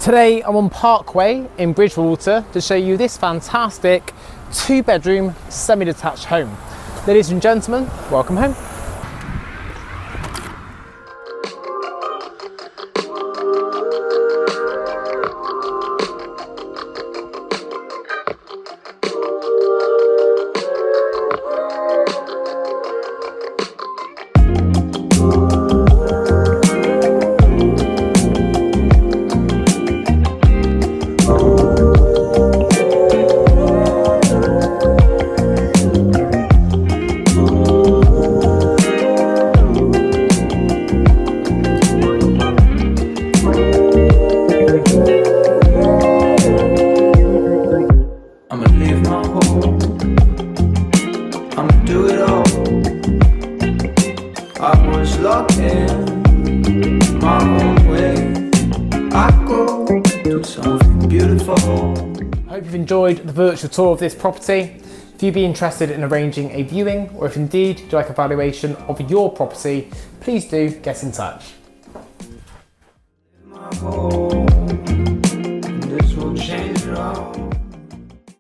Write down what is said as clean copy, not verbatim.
Today I'm on Parkway in Bridgwater to show you this fantastic 2-bedroom semi-detached home. Ladies and gentlemen, welcome home. I'ma leave my home, I'ma do it all. I was locked in my own way. I go do something beautiful. I hope you've enjoyed the virtual tour of this property. If you'd be interested in arranging a viewing, or if indeed you'd like a valuation of your property, please do get in touch. My home.